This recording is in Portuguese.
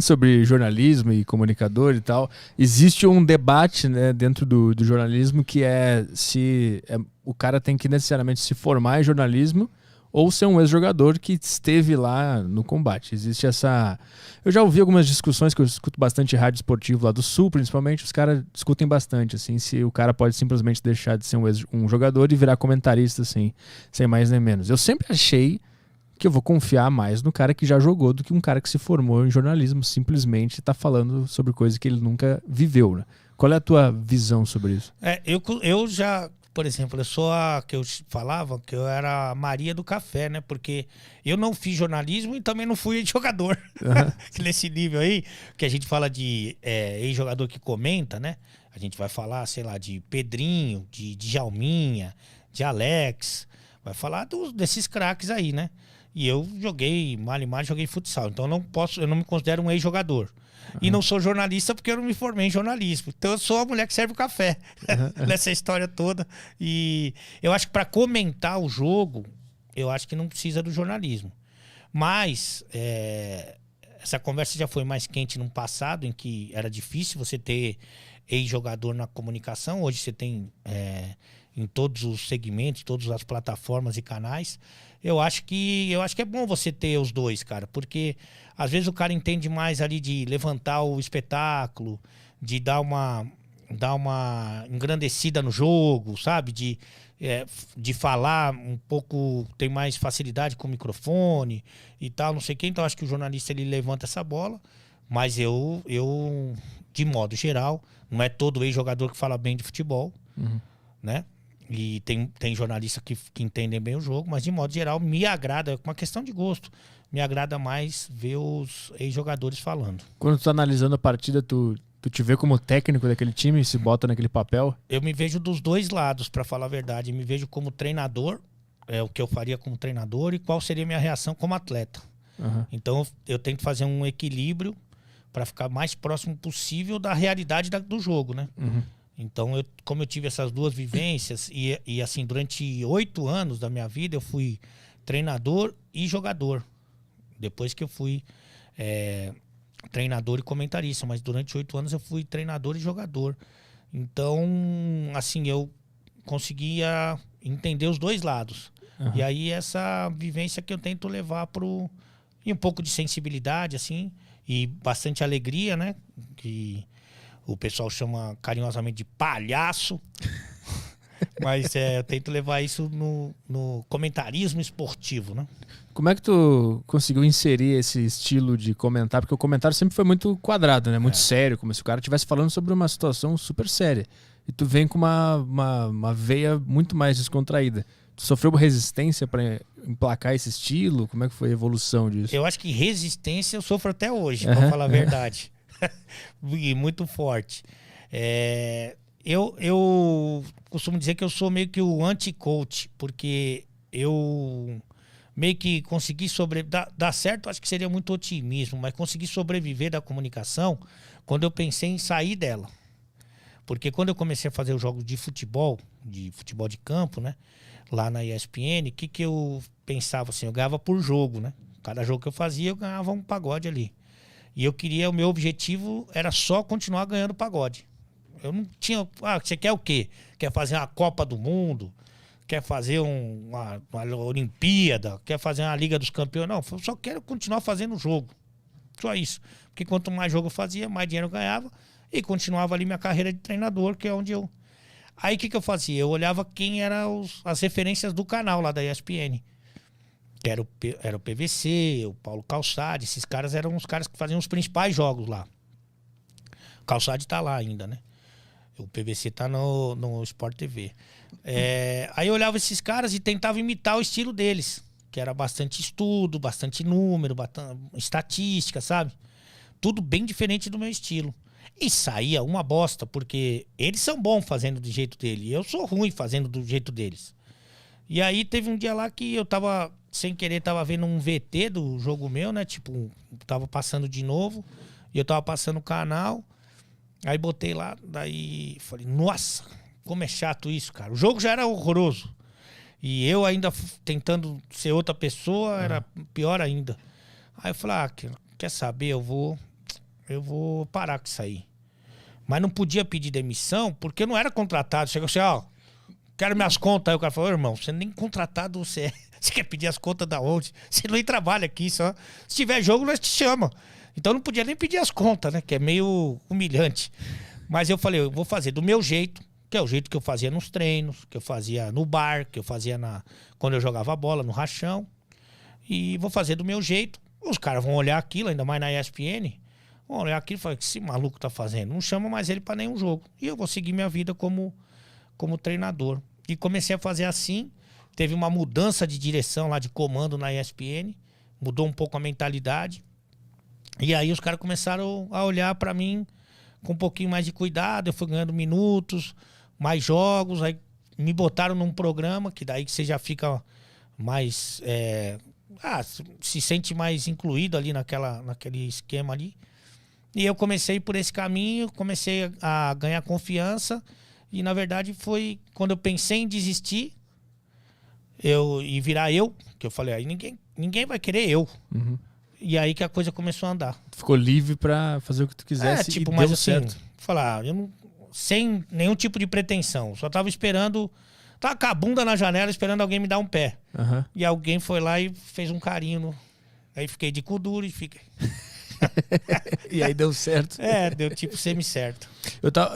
Sobre jornalismo e comunicador e tal, existe um debate, né, dentro do jornalismo que é se o cara tem que necessariamente se formar em jornalismo ou ser um ex-jogador que esteve lá no combate. Existe essa... Eu já ouvi algumas discussões, que eu escuto bastante rádio esportivo lá do Sul, principalmente, os caras discutem bastante, assim, se o cara pode simplesmente deixar de ser um jogador e virar comentarista, assim, sem mais nem menos. Eu sempre achei que eu vou confiar mais no cara que já jogou do que um cara que se formou em jornalismo, simplesmente está falando sobre coisa que ele nunca viveu, né? Qual é a tua visão sobre isso? Eu já, por exemplo, eu sou a que eu falava que eu era a Maria do Café, né? Porque eu não fiz jornalismo e também não fui jogador. Uhum. Nesse nível aí, que a gente fala de ex-jogador que comenta, né? A gente vai falar, sei lá, de Pedrinho, de Djalminha, de Alex, vai falar desses craques aí, né? E eu joguei, joguei futsal. Então eu não me considero um ex-jogador. Uhum. E não sou jornalista porque eu não me formei em jornalismo. Então eu sou a mulher que serve o café nessa história toda. E eu acho que para comentar o jogo, eu acho que não precisa do jornalismo. Mas essa conversa já foi mais quente no passado, em que era difícil você ter ex-jogador na comunicação. Hoje você tem em todos os segmentos, todas as plataformas e canais. Eu acho que é bom você ter os dois, cara, porque às vezes o cara entende mais ali de levantar o espetáculo, de dar uma engrandecida no jogo, sabe? De falar um pouco, tem mais facilidade com o microfone e tal, não sei quem. Então acho que o jornalista ele levanta essa bola, mas eu de modo geral, não é todo ex-jogador que fala bem de futebol, né? E tem jornalistas que entendem bem o jogo, mas de modo geral me agrada, é uma questão de gosto, me agrada mais ver os ex-jogadores falando. Quando tu tá analisando a partida, tu te vê como técnico daquele time e se bota naquele papel? Eu me vejo dos dois lados, para falar a verdade. Me vejo como treinador, o que eu faria como treinador e qual seria a minha reação como atleta. Uhum. Então eu tento fazer um equilíbrio para ficar mais próximo possível da realidade do jogo, né? Uhum. Então, como eu tive essas duas vivências e assim, durante 8 anos da minha vida, eu fui treinador e jogador. Depois que eu fui treinador e comentarista, mas durante 8 anos eu fui treinador e jogador. Então, assim, eu conseguia entender os dois lados. Uhum. E aí, essa vivência que eu tento levar e um pouco de sensibilidade, assim, e bastante alegria, né? Que o pessoal chama carinhosamente de palhaço. Mas eu tento levar isso no comentarismo esportivo, né? Como é que tu conseguiu inserir esse estilo de comentar? Porque o comentário sempre foi muito quadrado, né? Muito sério, como se o cara estivesse falando sobre uma situação super séria. E tu vem com uma veia muito mais descontraída. Tu sofreu resistência para emplacar esse estilo? Como é que foi a evolução disso? Eu acho que resistência eu sofro até hoje, para falar a verdade. E muito forte. Eu costumo dizer que eu sou meio que o anti-coach, porque eu meio que consegui dar certo, acho que seria muito otimismo, mas consegui sobreviver da comunicação quando eu pensei em sair dela. Porque quando eu comecei a fazer os jogos de futebol de campo, né, lá na ESPN, o que eu pensava assim? Eu ganhava por jogo, né? Cada jogo que eu fazia, eu ganhava um pagode ali. E o meu objetivo era só continuar ganhando pagode. Eu não tinha... você quer o quê? Quer fazer uma Copa do Mundo? Quer fazer uma Olimpíada? Quer fazer uma Liga dos Campeões? Não, eu só quero continuar fazendo jogo. Só isso. Porque quanto mais jogo eu fazia, mais dinheiro eu ganhava. E continuava ali minha carreira de treinador, que é onde eu... Aí o que eu fazia? Eu olhava quem eram as referências do canal lá da ESPN. Que era o PVC, o Paulo Calçade. Esses caras eram os caras que faziam os principais jogos lá. O Calçade tá lá ainda, né? O PVC tá no Sport TV. Aí eu olhava esses caras e tentava imitar o estilo deles. Que era bastante estudo, bastante número, bastante estatística, sabe? Tudo bem diferente do meu estilo. E saía uma bosta, porque eles são bons fazendo do jeito dele. E eu sou ruim fazendo do jeito deles. E aí teve um dia lá que eu tava... sem querer, tava vendo um VT do jogo meu, né? Tipo, tava passando de novo. E eu tava passando o canal. Aí botei lá, daí falei, nossa, como é chato isso, cara. O jogo já era horroroso. E eu ainda tentando ser outra pessoa, era pior ainda. Aí eu falei, quer saber, eu vou eu vou parar com isso aí. Mas não podia pedir demissão, porque eu não era contratado. Chegou assim, ó, quero minhas contas. Aí o cara falou, irmão, você nem contratado você é. Você quer pedir as contas da onde? Você nem trabalha aqui, só. Se tiver jogo, nós te chama. Então não podia nem pedir as contas, né? Que é meio humilhante. Mas eu falei, eu vou fazer do meu jeito, que é o jeito que eu fazia nos treinos, que eu fazia no bar, que eu fazia quando eu jogava bola, no rachão. E vou fazer do meu jeito. Os caras vão olhar aquilo, ainda mais na ESPN, vão olhar aquilo e falar, o que esse maluco tá fazendo? Não chama mais ele pra nenhum jogo. E eu vou seguir minha vida como treinador. E comecei a fazer assim. Teve uma mudança de direção lá, de comando na ESPN. Mudou um pouco a mentalidade. E aí os caras começaram a olhar pra mim com um pouquinho mais de cuidado. Eu fui ganhando minutos, mais jogos. Aí me botaram num programa, que daí que você já fica mais... se sente mais incluído ali naquele esquema ali. E eu comecei por esse caminho, comecei a ganhar confiança. E na verdade foi quando eu pensei em desistir e virar eu, que eu falei, aí ninguém vai querer eu. Uhum. E aí que a coisa começou a andar. Tu ficou livre pra fazer o que tu quisesse e mas deu assim, certo. falar, eu não, sem nenhum tipo de pretensão. Só tava esperando, tava com a bunda na janela esperando alguém me dar um pé. Uhum. E alguém foi lá e fez um carinho. Aí fiquei de cu duro e fiquei. E aí deu certo. Deu tipo semi-certo.